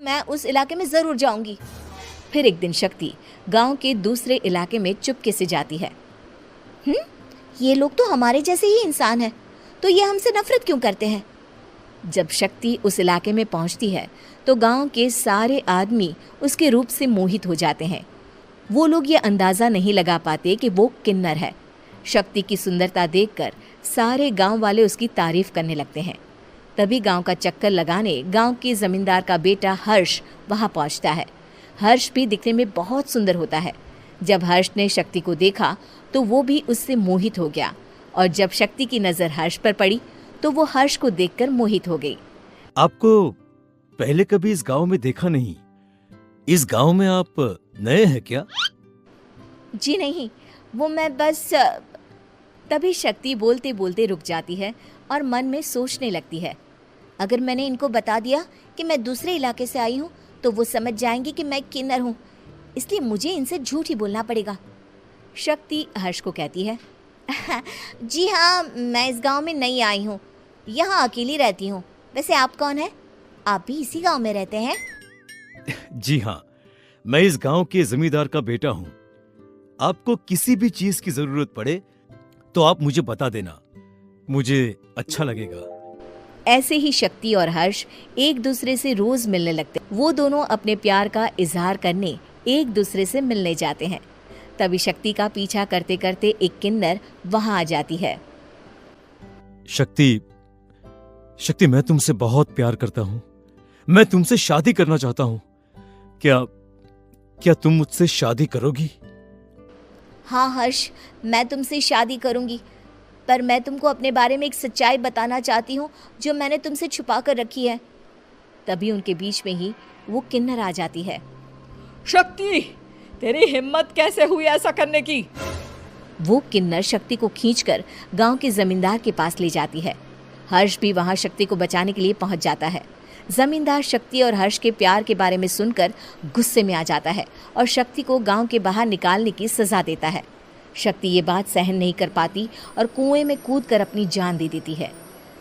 मैं उस इलाके में जरूर जाऊंगी। फिर एक दिन शक्ति गांव के दूसरे इलाके में चुपके से जाती है। ये लोग तो हमारे जैसे ही इंसान हैं, तो ये हमसे नफरत क्यों करते हैं? जब शक्ति उस इलाके में पहुंचती है तो गांव के सारे आदमी उसके रूप से मोहित हो जाते हैं। वो लोग ये अंदाज़ा नहीं लगा पाते कि वो किन्नर है। शक्ति की सुंदरता देखकर सारे गांव वाले उसकी तारीफ करने लगते हैं। तभी गांव का चक्कर लगाने गांव के जमींदार का बेटा हर्ष वहां पहुंचता है। हर्ष भी दिखने में बहुत सुंदर होता है। जब हर्ष ने शक्ति को देखा तो वो भी उससे मोहित हो गया, और जब शक्ति की नज़र हर्ष पर पड़ी तो वो हर्ष को देखकर मोहित हो गई। आपको पहले कभी इस गांव में देखा नहीं। इस गांव में आप नए हैं क्या? जी नहीं, वो मैं बस। तभी शक्ति बोलते बोलते रुक जाती है और मन में सोचने लगती है, अगर मैंने इनको बता दिया कि मैं दूसरे इलाके से आई हूँ तो वो समझ जाएंगे कि मैं किन्नर हूँ, इसलिए मुझे इनसे झूठ ही बोलना पड़ेगा। शक्ति हर्ष को कहती है, जी हाँ, मैं इस गांव में नई आई हूँ, यहाँ अकेली रहती हूँ। वैसे आप कौन है? आप भी इसी गांव में रहते हैं? जी हाँ, मैं इस गांव के जमींदार का बेटा हूँ। आपको किसी भी चीज की जरूरत पड़े तो आप मुझे बता देना, मुझे अच्छा लगेगा। ऐसे ही शक्ति और हर्ष एक दूसरे से रोज मिलने लगते। वो दोनों अपने प्यार का इजहार करने एक दूसरे से मिलने जाते हैं। तभी शक्ति का पीछा करते करते एक किन्नर वहां आ जाती है। शक्ति, मैं तुमसे बहुत प्यार करता हूँ। मैं तुमसे शादी करना चाहता हूँ। क्या तुम मुझसे शादी करोगी? हाँ हर्ष, मैं तुमसे शादी करूंगी, पर मैं तुमको अपने बारे में एक सच्चाई बताना चाहती हूँ जो मैंने तुमसे छुपा कर रखी है। तभी उनके बीच में ही वो किन्नर आ जाती है। शक्ति, तेरी हिम्मत कैसे हुई ऐसा करने की? वो किन्नर शक्ति को खींचकर गांव के जमींदार के पास ले जाती है। हर्ष भी वहां शक्ति को बचाने के लिए पहुंच जाता है। जमींदार शक्ति और हर्ष के प्यार के बारे में सुनकर गुस्से में आ जाता है और शक्ति को गांव के बाहर निकालने की सजा देता है। शक्ति ये बात सहन नहीं कर पाती और कुएं में कूदकर अपनी जान दे देती है।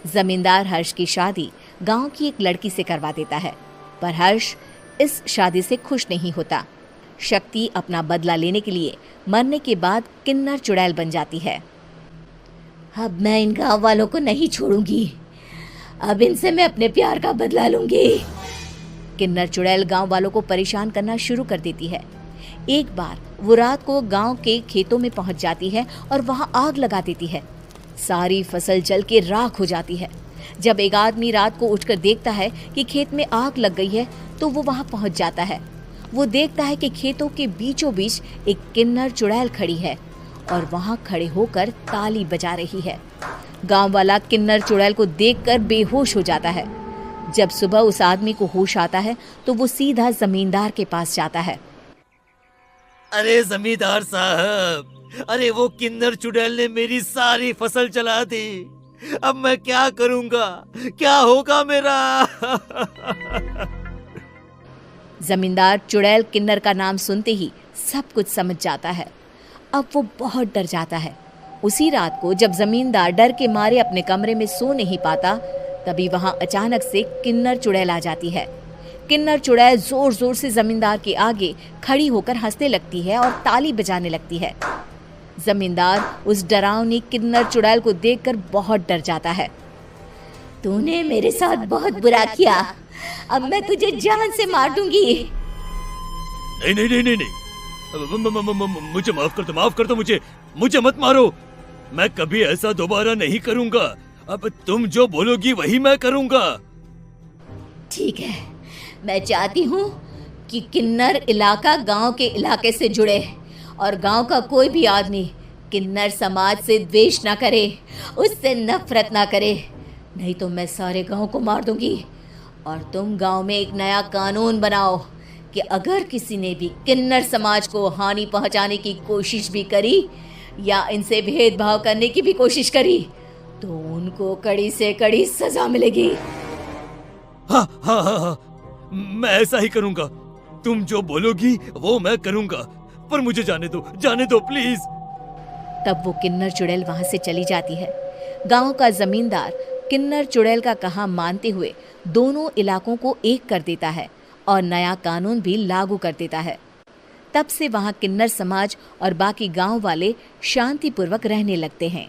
जमींदार हर्ष की शादी गांव की एक लड़की से करवा देता है, पर हर्ष इस शादी से खुश नहीं होता। शक्ति अपना बदला लेने के लिए मरने के बाद किन्नर चुड़ैल बन जाती है। अब मैं इन गांव वालों को नहीं छोड़ूंगी, अब इनसे मैं अपने प्यार का बदला लूंगी। किन्नर चुड़ैल गांव वालों को परेशान करना शुरू कर देती है। एक बार वो रात को गांव के खेतों में पहुंच जाती है और वहां आग लगा देती है। सारी फसल जल के राख हो जाती है। जब एक आदमी रात को उठकर देखता है कि खेत में आग लग गई है तो वो वहां पहुंच जाता है। वो देखता है कि खेतों के बीचों बीच एक किन्नर चुड़ैल खड़ी है और वहां खड़े होकर ताली बजा रही है। गांव वाला किन्नर चुड़ैल को देखकर बेहोश हो जाता है। जब सुबह उस आदमी को होश आता है तो वो सीधा जमींदार के पास जाता है। अरे जमींदार साहब, अरे वो किन्नर चुड़ैल ने मेरी सारी फसल जला दी। अब मैं क्या करूंगा? क्या होगा मेरा? जमींदार चुड़ैल किन्नर का नाम सुनते ही सब कुछ समझ जाता है। अब वो बहुत डर जाता है। उसी रात को जब जमींदार डर के मारे अपने कमरे में सो नहीं पाता, तभी वहां अचानक से किन्नर चुड़ैल आ जाती है। किन्नर चुड़ैल जोर जोर से जमींदार के आगे खड़ी होकर हंसने लगती है और ताली बजाने लगती है। जमींदार उस डरावनी किन्नर चुड़ैल को देखकर बहुत डर जाता है। तूने मेरे साथ बहुत बुरा किया, अब मैं तुझे जान से मार दूंगी। नहीं नहीं नहीं नहीं नहीं, मुझे माफ कर दो, मुझे मत मारो। मैं कभी ऐसा दोबारा नहीं करूंगा। अब तुम जो बोलोगी वही मैं करूंगा। ठीक है, मैं चाहती हूँ कि किन्नर इलाका गांव के इलाके से जुड़े और गांव का कोई भी आदमी किन्नर समाज से द्वेष ना करे, उससे नफरत ना करे, नहीं तो मैं सारे गांव को मार दूंगी। और तुम गांव में एक नया कानून बनाओ कि अगर किसी ने भी किन्नर समाज को हानि पहुंचाने की कोशिश भी करी या इनसे भेदभाव करने की भी कोशिश करी तो उनको कड़ी से कड़ी सजा मिलेगी। हाँ हाँ हाँ हाँ, मैं ऐसा ही करूंगा। तुम जो बोलोगी वो मैं करूंगा, पर मुझे जाने दो प्लीज। तब वो किन्नर चुड़ैल वहां से चली जाती है। गांव का जमींदार किन्नर चुड़ैल का कहा मानते हुए दोनों इलाकों को एक कर देता है और नया कानून भी लागू कर देता है। तब से वहां किन्नर समाज और बाकी गांव वाले शांतिपूर्वक रहने लगते हैं।